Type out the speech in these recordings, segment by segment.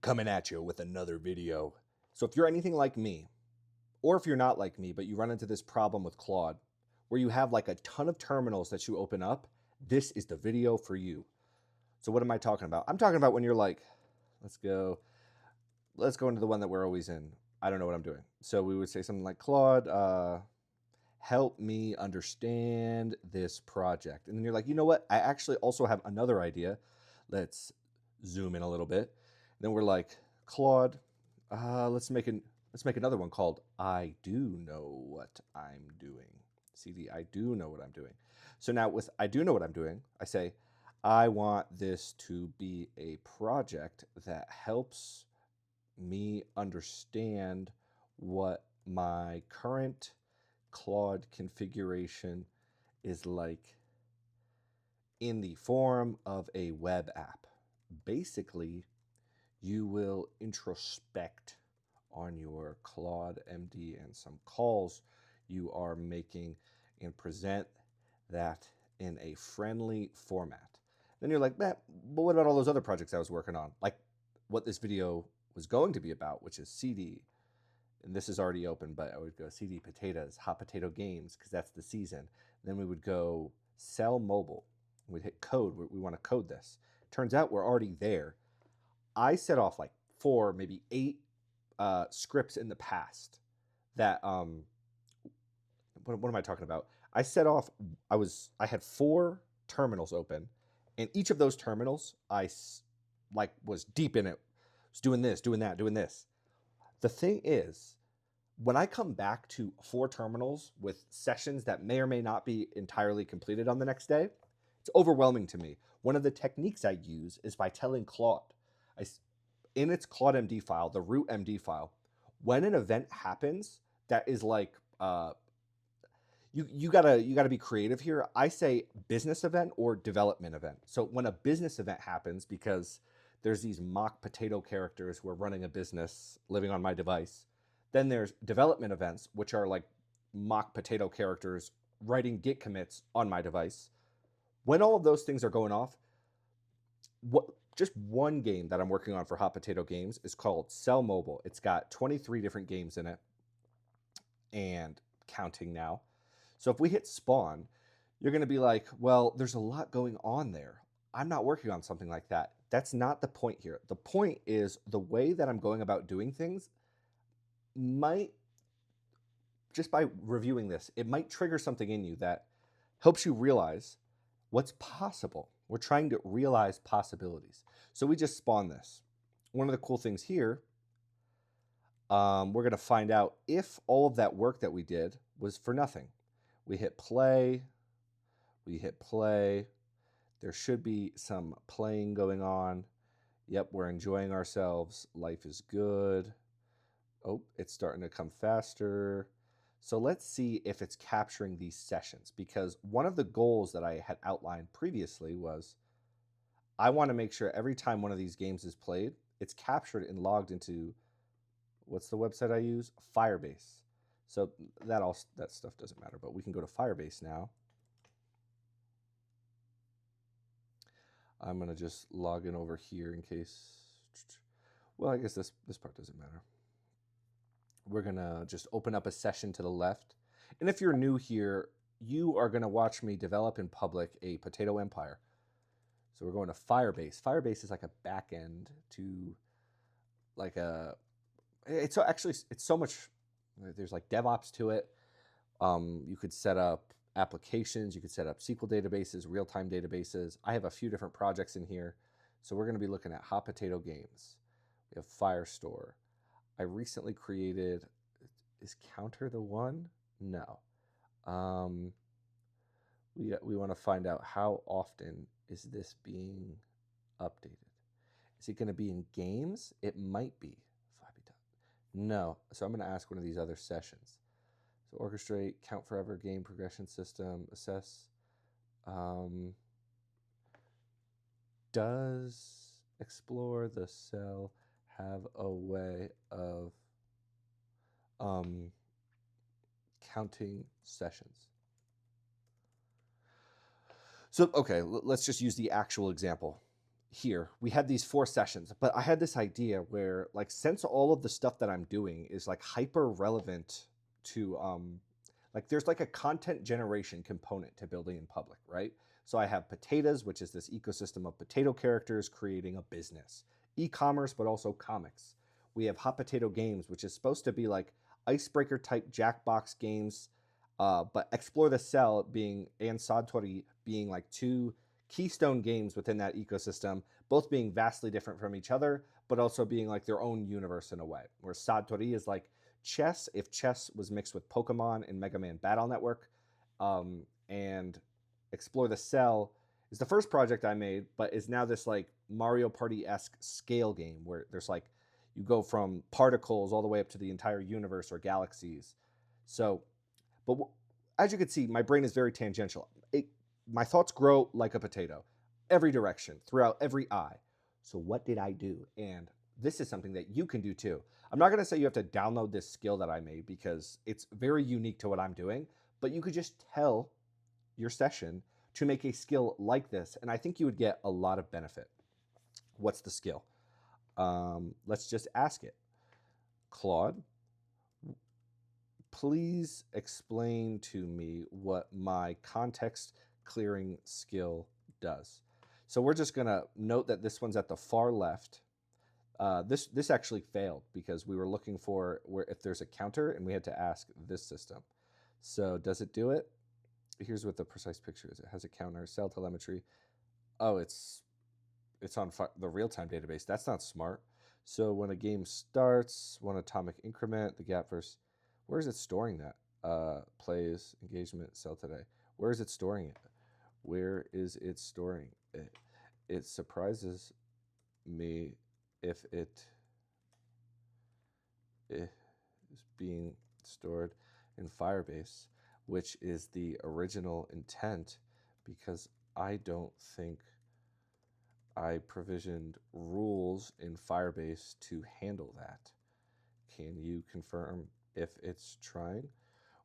coming at you with another video. So if you're anything like me, or if you're not like me, but you run into this problem with Claude, where you have like a ton of terminals that you open up, this is the video for you. So what am I talking about? I'm talking about when you're like, let's go into the one that we're always in. I don't know what I'm doing. So we would say something like, Claude, help me understand this project. And then you're like, you know what? I actually also have another idea. Let's zoom in a little bit. And then we're like, Claude, let's make another one called I do know what I'm doing. CD, I do know what I'm doing. So now with I do know what I'm doing, I say, I want this to be a project that helps me understand what my current Claude configuration is like in the form of a web app. Basically, you will introspect on your claude.md and some calls you are making and present that in a friendly format. Then you're like, but what about all those other projects I was working on? Like what this video was going to be about, which is CD. And this is already open, but I would go CD potatoes, hot potato games, because that's the season. Then we would go sell mobile. We'd hit code. We want to code this. Turns out we're already there. I set off like 4, maybe 8 scripts in the past that what am I talking about? I set off. I had 4 terminals open, and each of those terminals I was deep in it. Was doing this, doing that, doing this. The thing is, when I come back to 4 terminals with sessions that may or may not be entirely completed on the next day, it's overwhelming to me. One of the techniques I use is by telling Claude, in its claude.md file, the root MD file, when an event happens that is like, you gotta be creative here. I say business event or development event. So when a business event happens, because there's these mock potato characters who are running a business living on my device. Then there's development events, which are like mock potato characters writing Git commits on my device. When all of those things are going off, just one game that I'm working on for Hot Potato Games is called Sell Mobile. It's got 23 different games in it and counting now. So if we hit spawn, you're going to be like, well, there's a lot going on there. I'm not working on something like that. That's not the point here. The point is the way that I'm going about doing things might, just by reviewing this, it might trigger something in you that helps you realize what's possible. We're trying to realize possibilities. So we just spawn this. One of the cool things here, we're going to find out if all of that work that we did was for nothing. We hit play. There should be some playing going on. Yep, we're enjoying ourselves. Life is good. Oh, it's starting to come faster. So let's see if it's capturing these sessions, because one of the goals that I had outlined previously was I want to make sure every time one of these games is played, it's captured and logged into, what's the website I use? Firebase. So that stuff doesn't matter, but we can go to Firebase now. I'm going to just log in over here in case, well, I guess this part doesn't matter. We're going to just open up a session to the left. And if you're new here, you are going to watch me develop in public a potato empire. So we're going to Firebase. Firebase is like a back end to like it's so much, there's like DevOps to it. You could set up applications, you could set up SQL databases, real-time databases. I have a few different projects in here. So we're going to be looking at Hot Potato Games. We have Firestore. I recently created, is Counter the one? No. We want to find out how often is this being updated. Is it going to be in games? It might be. No. So I'm going to ask one of these other sessions. So orchestrate, count forever, game progression system, assess. Does explore the cell have a way of counting sessions? So, okay, let's just use the actual example. here, we had these 4 sessions, but I had this idea where, like, since all of the stuff that I'm doing is like hyper relevant to like there's like a content generation component to building in public, right? So I have potatoes, which is this ecosystem of potato characters creating a business, e-commerce, but also comics. We have hot potato games, which is supposed to be like icebreaker type Jackbox games, but Explore the Cell being and Sadtori being like 2 keystone games within that ecosystem, both being vastly different from each other, but also being like their own universe in a way. Where Sadtori is like chess, if chess was mixed with Pokemon and Mega Man Battle Network, and Explore the Cell is the first project I made, but is now this like Mario Party-esque scale game where there's like you go from particles all the way up to the entire universe or galaxies. So, but as you can see, my brain is very tangential. My thoughts grow like a potato, every direction, throughout every eye. So what did I do? And this is something that you can do too. I'm not going to say you have to download this skill that I made because it's very unique to what I'm doing, but you could just tell your session to make a skill like this, and I think you would get a lot of benefit. What's the skill? Let's just ask it. Claude, please explain to me what my context clearing skill does. So we're just going to note that this one's at the far left. This actually failed because we were looking for where if there's a counter, and we had to ask this system. So does it do it? Here's what the precise picture is. It has a counter, cell telemetry. Oh, it's on the real-time database. That's not smart. So when a game starts, 1 atomic increment, the gap versus, where is it storing that? Plays, engagement, cell today. Where is it storing it? Where is it storing it? It surprises me if it is being stored in Firebase, which is the original intent, because I don't think I provisioned rules in Firebase to handle that. Can you confirm if it's trying?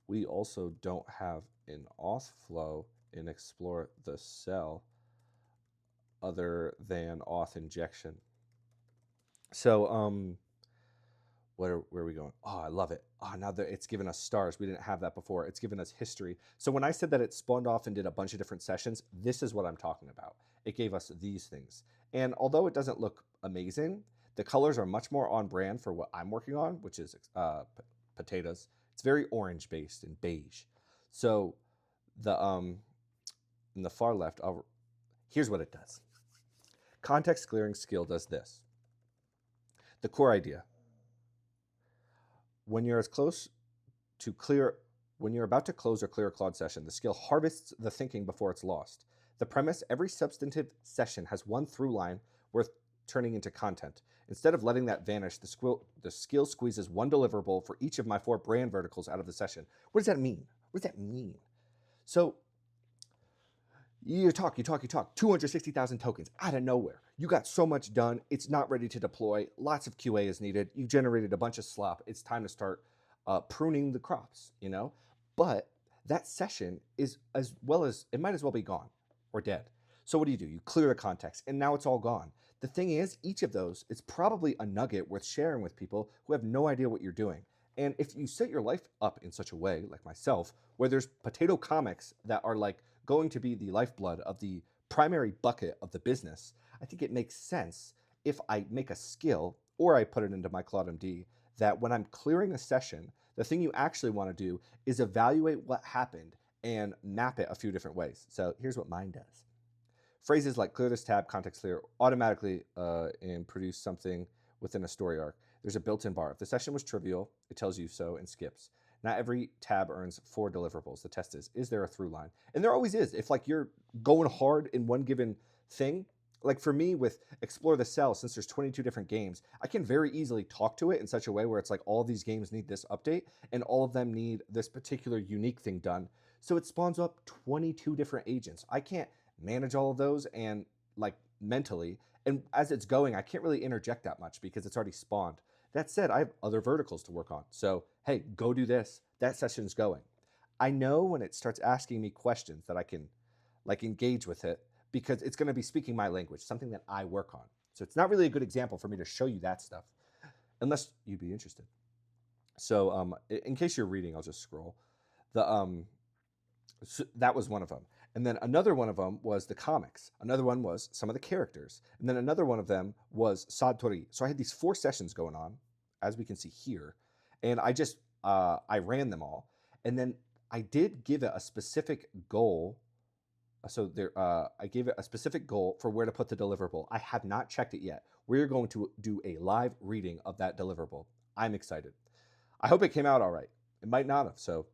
We also don't have an auth flow in Explore the Cell other than auth injection. So where are we going? Oh, I love it. Oh, now that it's given us stars. We didn't have that before. It's given us history. So when I said that it spawned off and did a bunch of different sessions, this is what I'm talking about. It gave us these things. And although it doesn't look amazing, the colors are much more on brand for what I'm working on, which is potatoes. It's very orange based and beige. So the in the far left, here's what it does. Context clearing skill does this. The core idea. When you're about to close or clear a Claude session, the skill harvests the thinking before it's lost. The premise, every substantive session has one through line worth turning into content. Instead of letting that vanish, the skill squeezes one deliverable for each of my 4 brand verticals out of the session. What does that mean? What does that mean? So you talk, 260,000 tokens out of nowhere. You got so much done. It's not ready to deploy. Lots of QA is needed. You generated a bunch of slop. It's time to start pruning the crops, you know? But that session is it might as well be gone or dead. So what do? You clear the context, and now it's all gone. The thing is, each of those is probably a nugget worth sharing with people who have no idea what you're doing. And if you set your life up in such a way, like myself, where there's potato comics that are like going to be the lifeblood of the primary bucket of the business, I think it makes sense if I make a skill or I put it into my claude.md that when I'm clearing a session, the thing you actually want to do is evaluate what happened and map it a few different ways. So here's what mine does. Phrases like clear this tab, context clear, automatically and produce something within a story arc. There's a built-in bar. If the session was trivial, it tells you so and skips. Not every tab earns 4 deliverables. The test is there a through line? And there always is. If like you're going hard in one given thing, like for me with Explore the Cell, since there's 22 different games, I can very easily talk to it in such a way where it's like all these games need this update and all of them need this particular unique thing done. So it spawns up 22 different agents. I can't manage all of those and like mentally. And as it's going, I can't really interject that much because it's already spawned. That said, I have other verticals to work on. So, hey, go do this. That session's going. I know when it starts asking me questions that I can like engage with it, because it's going to be speaking my language, something that I work on. So it's not really a good example for me to show you that stuff, unless you'd be interested. So in case you're reading, I'll just scroll. So that was one of them. And then another one of them was the comics. Another one was some of the characters. And then another one of them was Sadtori. So I had these 4 sessions going on, as we can see here. And I ran them all. And then I did give it a specific goal. So I gave it a specific goal for where to put the deliverable. I have not checked it yet. We're going to do a live reading of that deliverable. I'm excited. I hope it came out all right. It might not have. So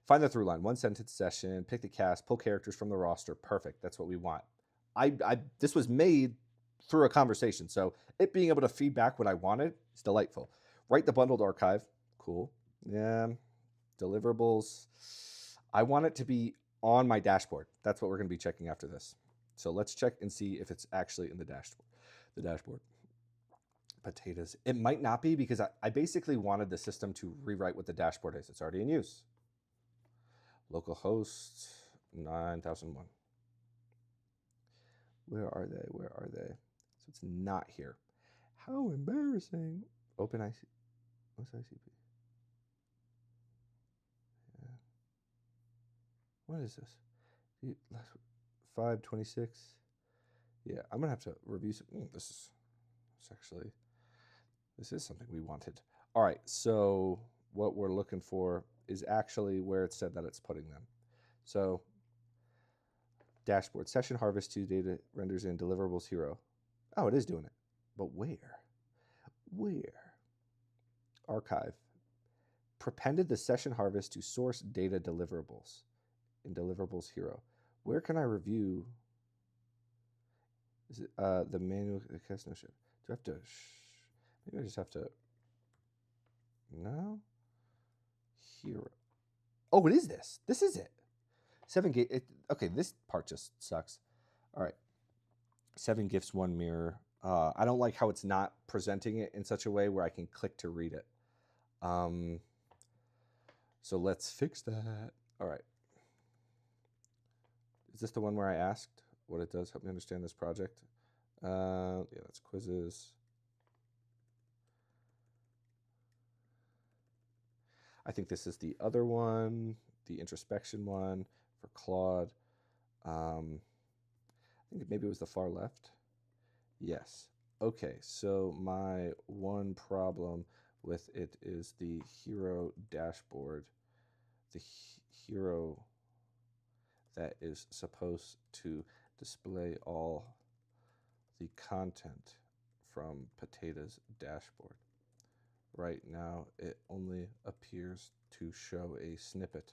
find the through line, 1 sentence session, pick the cast, pull characters from the roster. Perfect. That's what we want. This was made through a conversation. So it being able to feed back what I wanted is delightful. Write the bundled archive. Cool. Yeah. Deliverables. I want it to be on my dashboard. That's what we're going to be checking after this. So let's check and see if it's actually in the dashboard. Potatoes. It might not be, because I basically wanted the system to rewrite what the dashboard is. It's already in use. Localhost 9001. Where are they? So it's not here. How embarrassing. Open IC. What's ICP? Yeah. What is this? 526. Yeah, I'm gonna have to review some. This is something we wanted. All right, so what we're looking for is actually where it said that it's putting them. So dashboard, session harvest 2 data renders in deliverables hero. Oh, it is doing it. But where? Archive. Prepended the session harvest to source data deliverables in deliverables hero. Where can I review? Is it the manual? No shit. Do I have to? Maybe I just have to. No. Hero. Oh, it is this. This is it. 7 gate. Okay, this part just sucks. All right. 7 gifts, 1 mirror. I don't like how it's not presenting it in such a way where I can click to read it. So let's fix that. All right. Is this the one where I asked what it does? Help me understand this project. Yeah, that's quizzes. I think this is the other one, the introspection one for Claude. I think maybe it was the far left. Yes. Okay, so my one problem with it is the hero dashboard. The hero that is supposed to display all the content from Potato's dashboard. Right now, it only appears to show a snippet.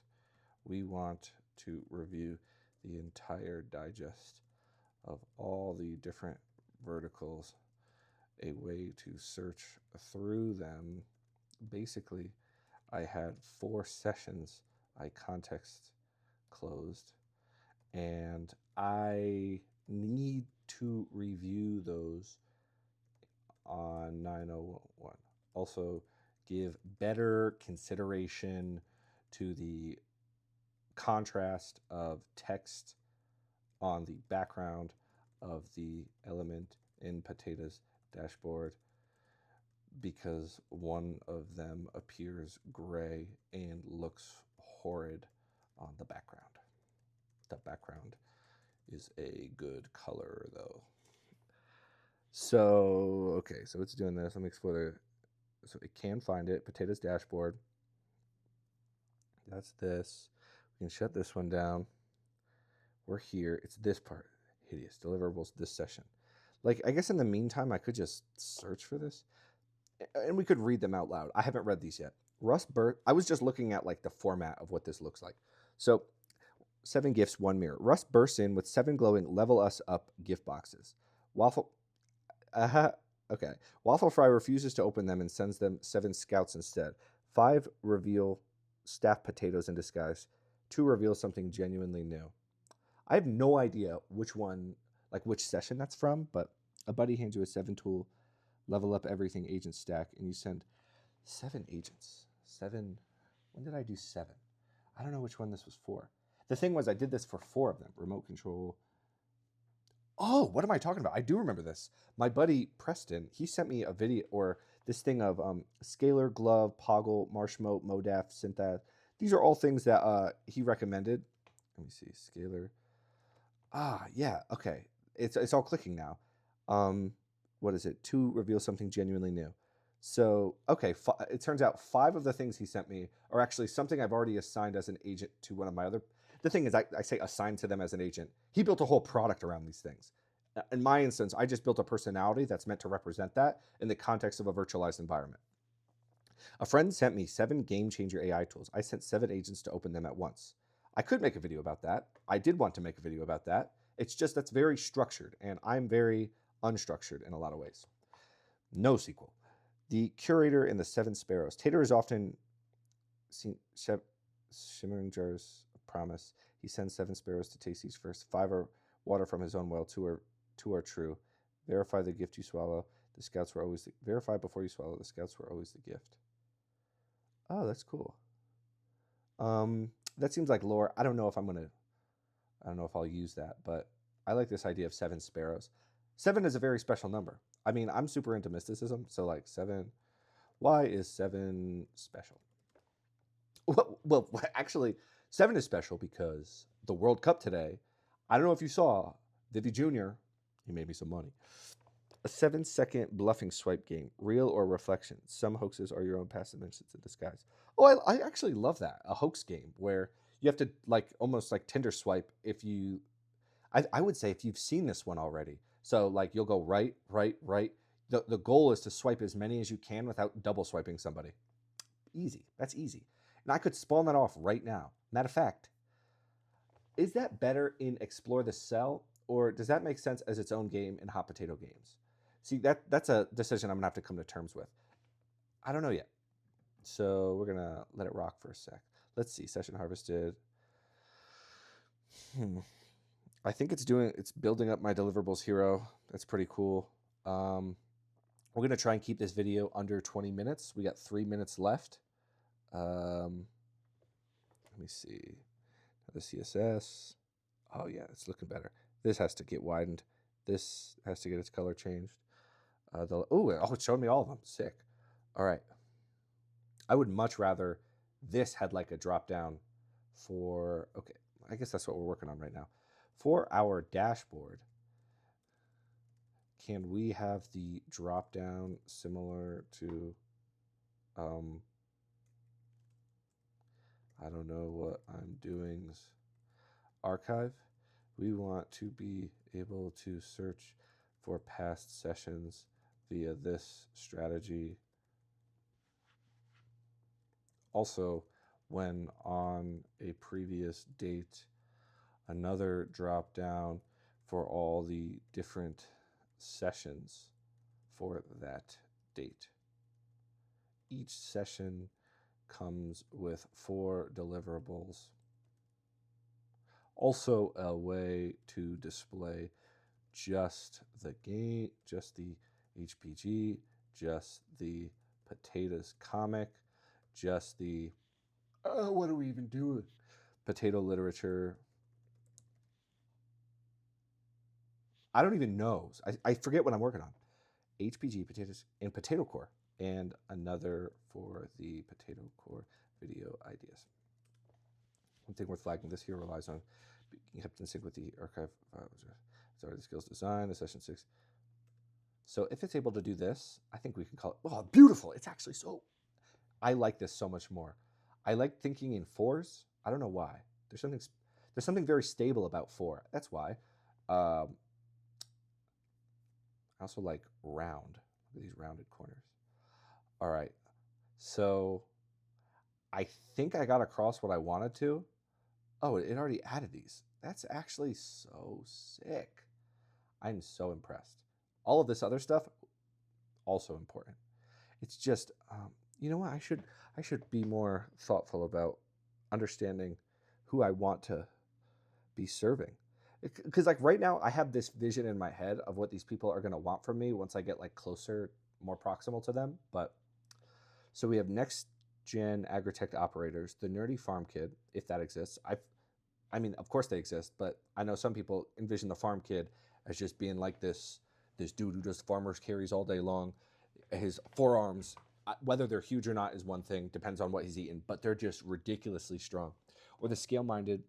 We want to review the entire digest of all the different verticals, a way to search through them. Basically, I had 4 sessions I context closed, and I need to review those on 901. Also, give better consideration to the contrast of text on the background of the element in Potato's dashboard, because one of them appears gray and looks horrid on the background. The background is a good color though. So, okay, so it's doing this. Let me explore the, so it can find it, Potato's dashboard. That's this. We can shut this one down. We're here. It's this part. Hideous. Deliverables this session. Like, I guess in the meantime, I could just search for this. And we could read them out loud. I haven't read these yet. I was just looking at like the format of what this looks like. So 7 gifts, 1 mirror. Rust bursts in with 7 glowing level us up gift boxes. Okay. Waffle Fry refuses to open them and sends them 7 scouts instead. 5 reveal staff potatoes in disguise. 2 reveal something genuinely new. I have no idea which one, like which session that's from, but a buddy hands you a 7 tool, level up everything agent stack, and you send 7 agents. 7. When did I do 7? I don't know which one this was for. The thing was, I did this for 4 of them. Remote control. Oh, what am I talking about? I do remember this. My buddy Preston, he sent me a video or this thing of scalar, glove, poggle, marshmallow, modaf, syntath. These are all things that he recommended. Let me see, scalar. Ah, yeah, okay. It's all clicking now. Um, what is it? To reveal something genuinely new. So, okay, it turns out 5 of the things he sent me are actually something I've already assigned as an agent to one of my other. The thing is, I say assigned to them as an agent. He built a whole product around these things. In my instance, I just built a personality that's meant to represent that in the context of a virtualized environment. A friend sent me 7 game changer AI tools. I sent 7 agents to open them at once. I could make a video about that. I did want to make a video about that. It's just that's very structured, and I'm very unstructured in a lot of ways. NoSQL. The curator in the 7 sparrows. Tater is often seen shimmering jars of promise. He sends 7 sparrows to taste each first. 5 are water from his own well. 2 are true. Verify the gift you swallow. The scouts were always verify before you swallow. The scouts were always the gift. Oh, that's cool. That seems like lore. I don't know if I'll use that, but I like this idea of 7 sparrows. 7 is a very special number. I mean, I'm super into mysticism, so like 7. Why is 7 special? Well, actually, 7 is special because the World Cup today, I don't know if you saw, Vivi Jr., he made me some money. A 7-second bluffing swipe game, real or reflection. Some hoaxes are your own passive dimensions in disguise. Oh, I actually love that. A hoax game where you have to like almost like Tinder swipe if you, I would say if you've seen this one already. So like you'll go right, right, right. The goal is to swipe as many as you can without double swiping somebody. Easy. That's easy. And I could spawn that off right now. Matter of fact, is that better in Explore the Cell, or does that make sense as its own game in Hot Potato Games? See, that's a decision I'm gonna have to come to terms with. I don't know yet. So we're gonna let it rock for a sec. Let's see, session harvested. I think it's building up my deliverables hero. That's pretty cool. We're gonna try and keep this video under 20 minutes. We got 3 minutes left. Let me see. The CSS. Oh yeah, it's looking better. This has to get widened. This has to get its color changed. It's showing me all of them. Sick. All right. I would much rather this had like a drop down for, okay, I guess that's what we're working on right now. For our dashboard, can we have the drop down similar to, I don't know what I'm doing's archive? We want to be able to search for past sessions via this strategy. Also, when on a previous date, another drop down for all the different sessions for that date. Each session comes with 4 deliverables. Also a way to display just the game, just the HPG, just the potatoes comic, just the, what do we even do? Potato literature. I don't even know. I forget what I'm working on. HPG, potatoes, and potato core, and another for the potato core video ideas. One thing worth flagging, this here relies on being kept in sync with the archive. Sorry, the skills design, the session 6. So if it's able to do this, I think we can call it, oh, beautiful. It's actually so, I like this so much more. I like thinking in 4s. I don't know why. There's something very stable about 4. That's why. I also like round. Look at these rounded corners. All right. So I think I got across what I wanted to. Oh, it already added these. That's actually so sick. I'm so impressed. All of this other stuff, also important. It's just, you know what? I should be more thoughtful about understanding who I want to be serving. Because like right now, I have this vision in my head of what these people are going to want from me once I get like closer, more proximal to them. But so we have next gen agritech operators, the nerdy farm kid, if that exists. I mean, of course they exist, but I know some people envision the farm kid as just being like this dude who does farmer's carries all day long. His forearms, whether they're huge or not is one thing, depends on what he's eating, but they're just ridiculously strong. Or the scale-minded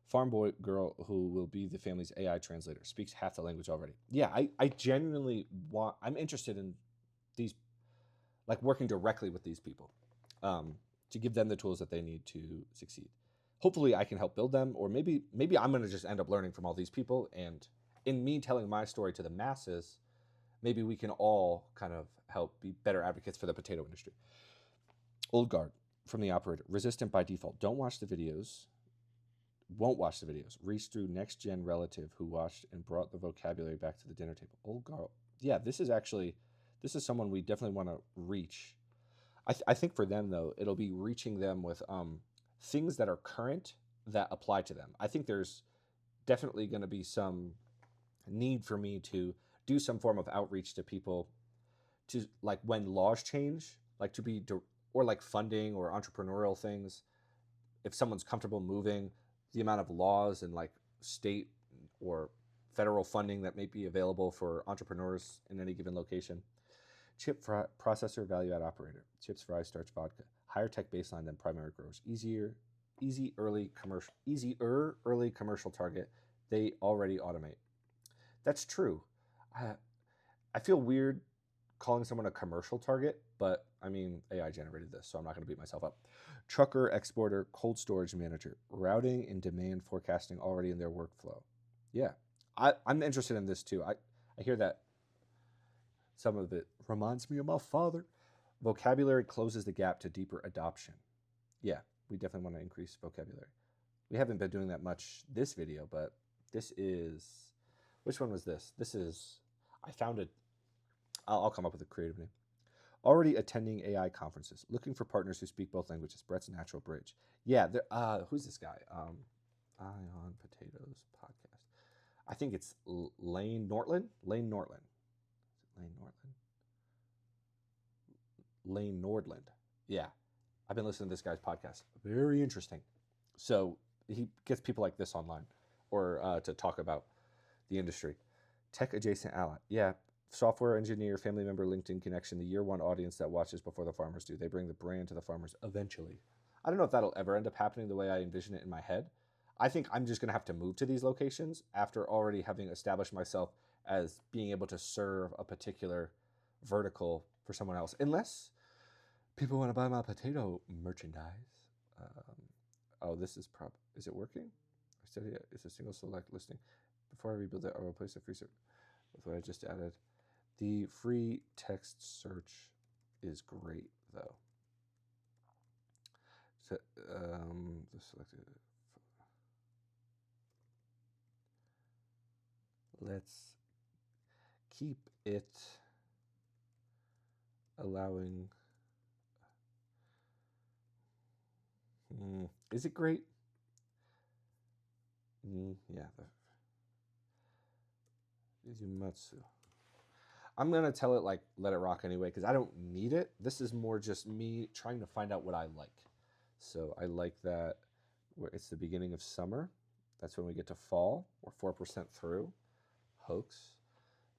farm boy girl who will be the family's AI translator, speaks half the language already. Yeah, I genuinely I'm interested in these, like working directly with these people, to give them the tools that they need to succeed. Hopefully I can help build them, or maybe I'm going to just end up learning from all these people, and in me telling my story to the masses, maybe we can all kind of help be better advocates for the potato industry. Old guard from the operator, resistant by default. Don't watch the videos. Won't watch the videos. Reach through next gen relative who watched and brought the vocabulary back to the dinner table. Old guard. Yeah, this is someone we definitely want to reach. I think for them though, it'll be reaching them with things that are current that apply to them. I think there's definitely going to be some need for me to do some form of outreach to people, to like when laws change, like to be, or like funding or entrepreneurial things. If someone's comfortable moving, the amount of laws and like state or federal funding that may be available for entrepreneurs in any given location. Chip processor value add operator. Chips, fries, starch, vodka. Higher tech baseline than primary growers. Easier early commercial target. They already automate. That's true. I feel weird calling someone a commercial target, but I mean, AI generated this, so I'm not going to beat myself up. Trucker, exporter, cold storage manager, routing and demand forecasting already in their workflow. Yeah, I'm interested in this too. I hear that some of it reminds me of my father. Vocabulary closes the gap to deeper adoption. Yeah, we definitely want to increase vocabulary. We haven't been doing that much this video, but this is, which one was this? This is, I found it. I'll come up with a creative name. Already attending AI conferences, looking for partners who speak both languages. Brett's Natural Bridge. Yeah, who's this guy? Eye on Potatoes podcast. I think it's Lane Nortland. Lane Nordland. Yeah, I've been listening to this guy's podcast. Very interesting. So he gets people like this online, or to talk about the industry. Tech adjacent ally. Yeah, software engineer, family member, LinkedIn connection, the year one audience that watches before the farmers do. They bring the brand to the farmers eventually. I don't know if that'll ever end up happening the way I envision it in my head. I think I'm just going to have to move to these locations after already having established myself as being able to serve a particular vertical for someone else. Unless people want to buy my potato merchandise. Oh, this is is it working? I said yeah, it's a single select listing. Before I rebuild it, I'll replace the free search with what I just added. The free text search is great though. So, selected. Let's keep it allowing. Is it great? Yeah. Izumatsu. I'm going to tell it like let it rock anyway because I don't need it. This is more just me trying to find out what I like. So I like that where it's the beginning of summer. That's when we get to fall. We're 4% through. Hoax.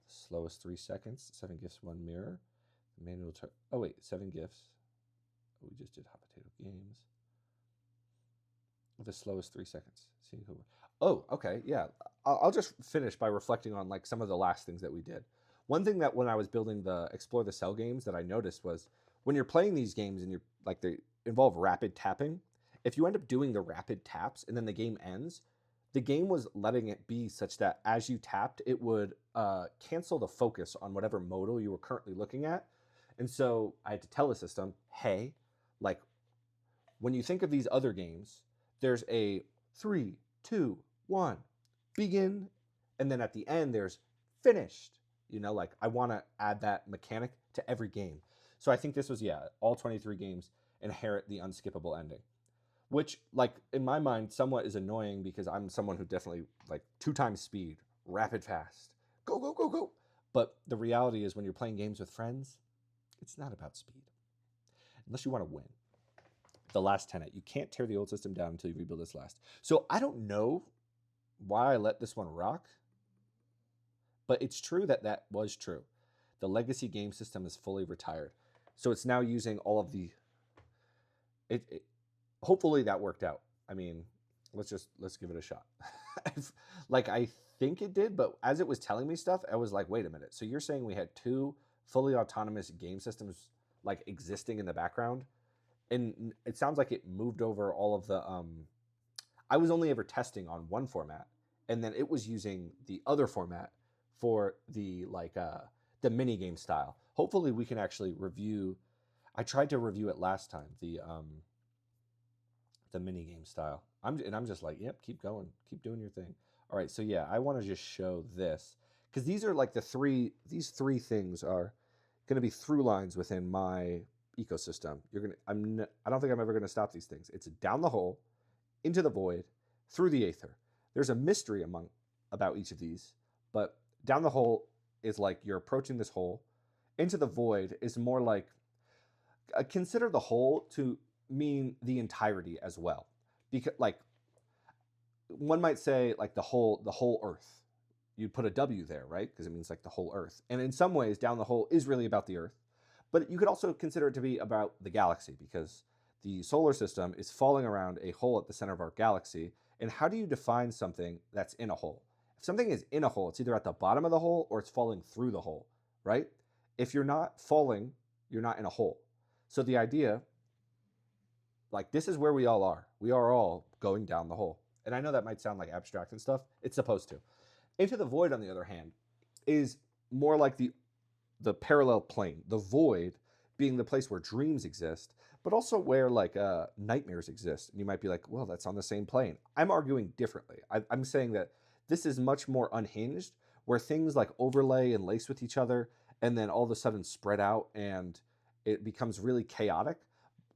Slowest 3 seconds. 7 gifts, 1 mirror. Manual. Oh wait, 7 gifts. We just did hot potato games. The slowest 3 seconds. Seeing who. Oh, okay, yeah. I'll just finish by reflecting on like some of the last things that we did. One thing that when I was building the Explore the Cell games that I noticed was when you're playing these games and you're like they involve rapid tapping, if you end up doing the rapid taps and then the game ends, the game was letting it be such that as you tapped, it would cancel the focus on whatever modal you were currently looking at. And so I had to tell the system, hey, like when you think of these other games, there's a 3, 2, 1, begin, and then at the end there's finished. You know, like I want to add that mechanic to every game. So I think this was, yeah, all 23 games inherit the unskippable ending, which like in my mind somewhat is annoying because I'm someone who definitely like 2 times speed, rapid fast, go, go, go, go. But the reality is when you're playing games with friends, it's not about speed unless you want to win. The last tenet, you can't tear the old system down until you rebuild this last. So I don't know why I let this one rock. But it's true that that was true. The legacy game system is fully retired. So it's now using all of the hopefully that worked out. I mean, let's give it a shot. Like I think it did, but as it was telling me stuff, I was like, wait a minute. So you're saying we had two fully autonomous game systems like existing in the background? And it sounds like it moved over all of the I was only ever testing on one format, and then it was using the other format for the mini game style. Hopefully we can actually review. I tried to review it last time, the mini game style. I'm just like, yep, keep going, keep doing your thing. All right, so yeah, I want to just show this because these are like these three things are going to be through lines within my ecosystem. I don't think I'm ever going to stop these things. It's down the hole, into the void, through the aether. There's a mystery about each of these, but down the hole is like you're approaching this hole. Into the void is more like consider the whole to mean the entirety as well, because like one might say like the whole earth. You'd put a W there, right? Because it means like the whole earth. And in some ways down the hole is really about the earth, but you could also consider it to be about the galaxy, because the solar system is falling around a hole at the center of our galaxy. And how do you define something that's in a hole? If something is in a hole, it's either at the bottom of the hole or it's falling through the hole, right? If you're not falling, you're not in a hole. So the idea, like this is where we all are. We are all going down the hole. And I know that might sound like abstract and stuff. It's supposed to. Into the void, on the other hand, is more like the parallel plane. The void being the place where dreams exist, but also where like nightmares exist. And you might be like, well, that's on the same plane. I'm arguing differently. I'm saying that this is much more unhinged, where things like overlay and lace with each other, and then all of a sudden spread out and it becomes really chaotic,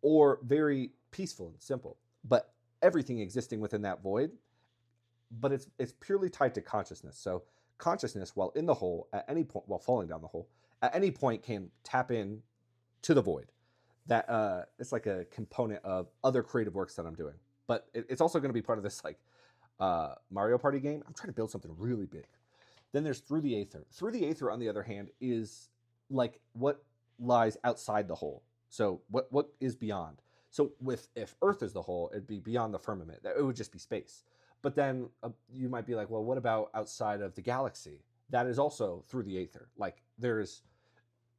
or very peaceful and simple. But everything existing within that void, but it's purely tied to consciousness. So consciousness, while in the hole at any point, while falling down the hole, at any point can tap in to the void. That it's like a component of other creative works that I'm doing. But it's also going to be part of this like Mario Party game. I'm trying to build something really big. Then there's Through the Aether. Through the Aether, on the other hand, is like what lies outside the hole. So what is beyond? So if Earth is the hole, it'd be beyond the firmament. It would just be space. But then you might be like, well, what about outside of the galaxy? That is also through the aether. Like there's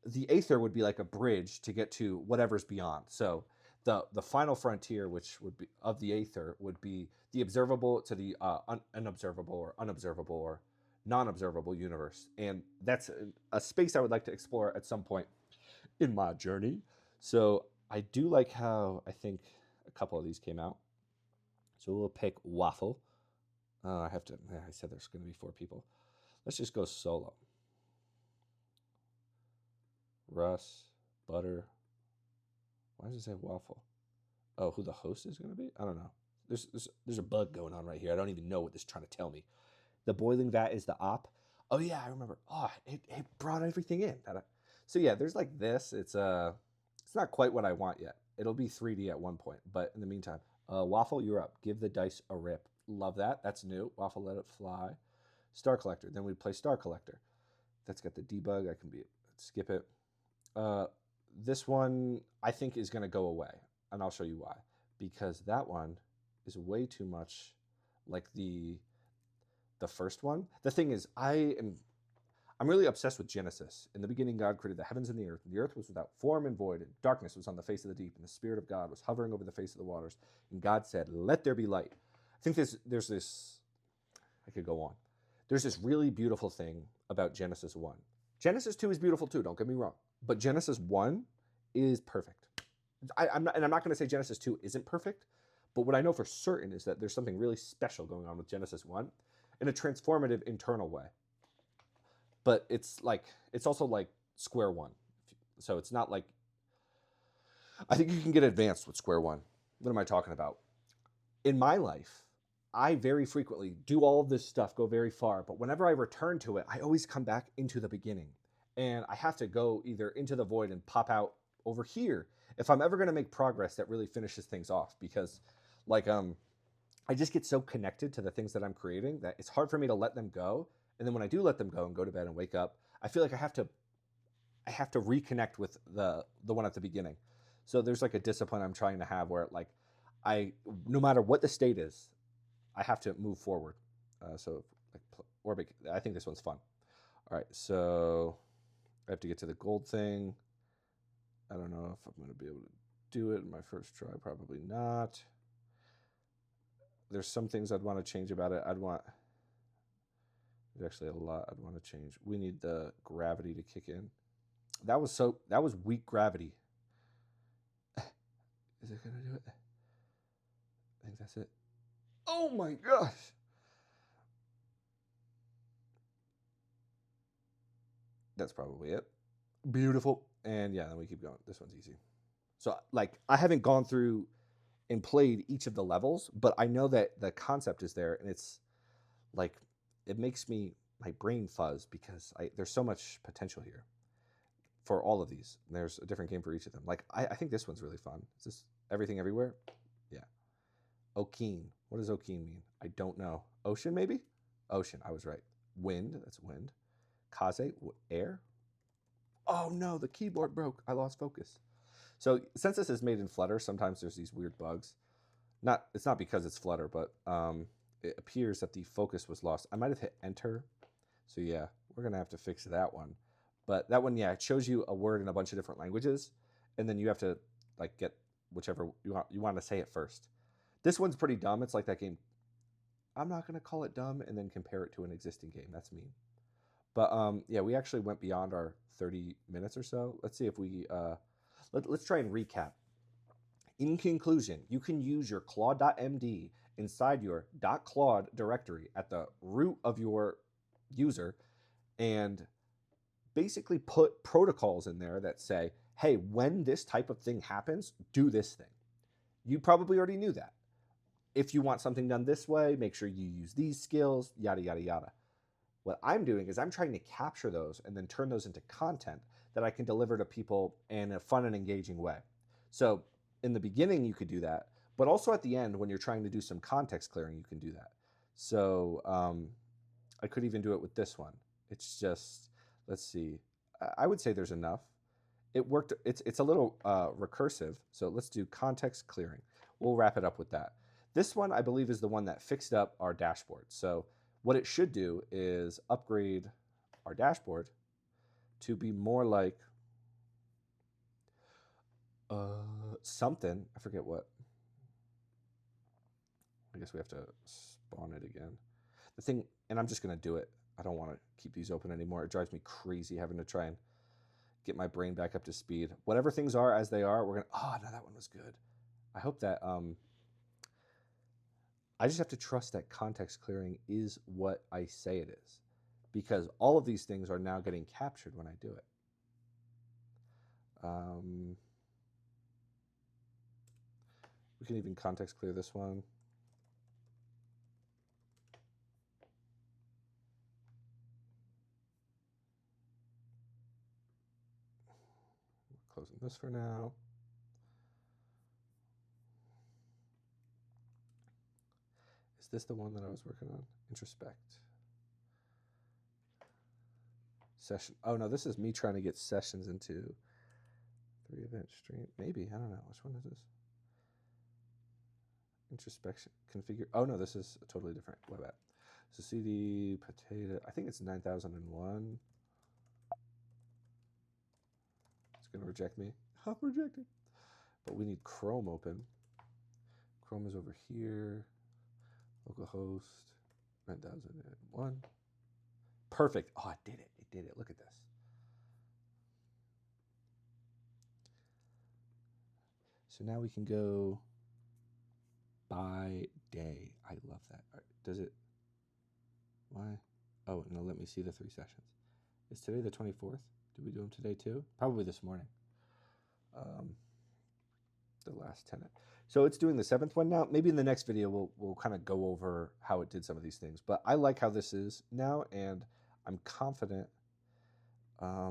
the aether would be like a bridge to get to whatever's beyond. So the final frontier, which would be of the aether, would be the observable to the unobservable or unobservable or non-observable universe. And that's a space I would like to explore at some point in my journey. So I do like how I think a couple of these came out. So we'll pick Waffle. I said there's going to be 4 people. Let's just go solo. Russ, Butter. Why does it say Waffle? Oh, who the host is going to be? I don't know. There's a bug going on right here. I don't even know what this is trying to tell me. The boiling vat is the op. Oh yeah, I remember. Oh, it brought everything in. So yeah, there's like this. It's not quite what I want yet. It'll be 3D at one point, but in the meantime, Waffle, you're up. Give the dice a rip. Love that. That's new. Waffle, let it fly. Star Collector. Then we play Star Collector. That's got the debug. Skip it. This one I think is going to go away, and I'll show you why. Because that one is way too much like the first one. The thing is, I'm really obsessed with Genesis. In the beginning, God created the heavens and the earth. And the earth was without form and void, and darkness was on the face of the deep, and the Spirit of God was hovering over the face of the waters. And God said, let there be light. I think there's this, I could go on. There's this really beautiful thing about Genesis 1. Genesis 2 is beautiful too, don't get me wrong. But Genesis 1 is perfect. I'm not going to say Genesis 2 isn't perfect, but what I know for certain is that there's something really special going on with Genesis 1 in a transformative internal way. But it's also like square one. So it's not like, I think you can get advanced with square one. What am I talking about? In my life, I very frequently do all of this stuff, go very far, but whenever I return to it, I always come back into the beginning. And I have to go either into the void and pop out over here if I'm ever going to make progress that really finishes things off. Because like I just get so connected to the things that I'm creating that it's hard for me to let them go And then when I do let them go and go to bed and wake up, I feel like I have to reconnect with the one at the beginning. So there's like a discipline I'm trying to have where like no matter what the state is, I have to move forward. So like orbit, I think this one's fun. All right, so I have to get to the gold thing. I don't know if I'm going to be able to do it in my first try. Probably not. There's some things I'd want to change about it. There's actually a lot I'd want to change. We need the gravity to kick in. That was weak gravity. Is it going to do it? I think that's it. Oh my gosh. That's probably it. Beautiful. And yeah, then we keep going. This one's easy. So like I haven't gone through and played each of the levels, but I know that the concept is there, and it's like it makes my brain fuzz because there's so much potential here for all of these. And there's a different game for each of them. Like I think this one's really fun. Is this Everything Everywhere? Yeah. Okeen. What does Okeen mean? I don't know. Ocean, maybe? Ocean. I was right. Wind. That's wind. Kaze. Air. Oh no, the keyboard broke. I lost focus. So since this is made in Flutter, sometimes there's these weird bugs. It's not because it's Flutter, but it appears that the focus was lost. I might have hit enter. So yeah, we're gonna have to fix that one. But that one, yeah, it shows you a word in a bunch of different languages, and then you have to like get whichever you want to say it first. This one's pretty dumb. It's like that game. I'm not gonna call it dumb and then compare it to an existing game. That's mean. But yeah, we actually went beyond our 30 minutes or so. Let's see if we let's try and recap. In conclusion, you can use your claude.md inside your .claude directory at the root of your user and basically put protocols in there that say, hey, when this type of thing happens, do this thing. You probably already knew that. If you want something done this way, make sure you use these skills, yada, yada, yada. What I'm doing is I'm trying to capture those and then turn those into content that I can deliver to people in a fun and engaging way. So in the beginning, you could do that, but also at the end, when you're trying to do some context clearing, you can do that. So I could even do it with this one. It's just, let's see. I would say there's enough. It worked. It's a little recursive. So let's do context clearing. We'll wrap it up with that. This one, I believe, is the one that fixed up our dashboard. So what it should do is upgrade our dashboard to be more like something. I forget what. I guess we have to spawn it again. The thing, and I'm just going to do it. I don't want to keep these open anymore. It drives me crazy having to try and get my brain back up to speed. Whatever things are as they are, we're going to, oh, no, that one was good. I hope that, I just have to trust that context clearing is what I say it is, because all of these things are now getting captured when I do it. We can even context clear this one. Closing this for now. Is this the one that I was working on? Introspect. Session. Oh no, this is me trying to get sessions into 3 event stream. Maybe, I don't know. Which one is this? Introspection configure. Oh no, this is a totally different web app. So CD potato. I think it's 9001. It's gonna reject me. I'm rejected. But we need Chrome open. Chrome is over here. Localhost 9001. Perfect. Oh, it did it. It did it. Look at this. So now we can go by day. I love that. Right, does it? Why? Oh, no, let me see the 3 sessions. Is today the 24th? Did we do them today too? Probably this morning. The last tenant. So it's doing the 7th one now. Maybe in the next video we'll kind of go over how it did some of these things. But I like how this is now, and I'm confident. I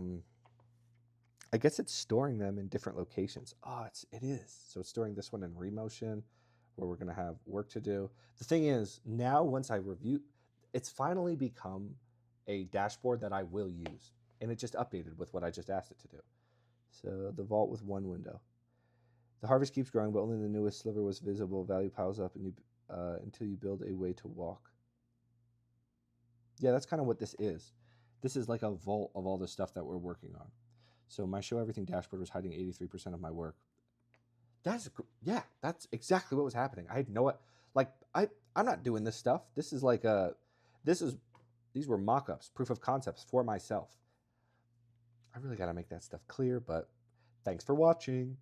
guess it's storing them in different locations. Oh, it is. So it's storing this one in Remotion, where we're going to have work to do. The thing is, now once I review, it's finally become a dashboard that I will use. And it just updated with what I just asked it to do. So the vault with one window. The harvest keeps growing, but only the newest sliver was visible. Value piles up and until you build a way to walk. Yeah, that's kind of what this is. This is like a vault of all the stuff that we're working on. So my show everything dashboard was hiding 83% of my work. That's exactly what was happening. I had no, like, I'm not doing this stuff. This is like these were mock-ups, proof of concepts for myself. I really got to make that stuff clear, but thanks for watching.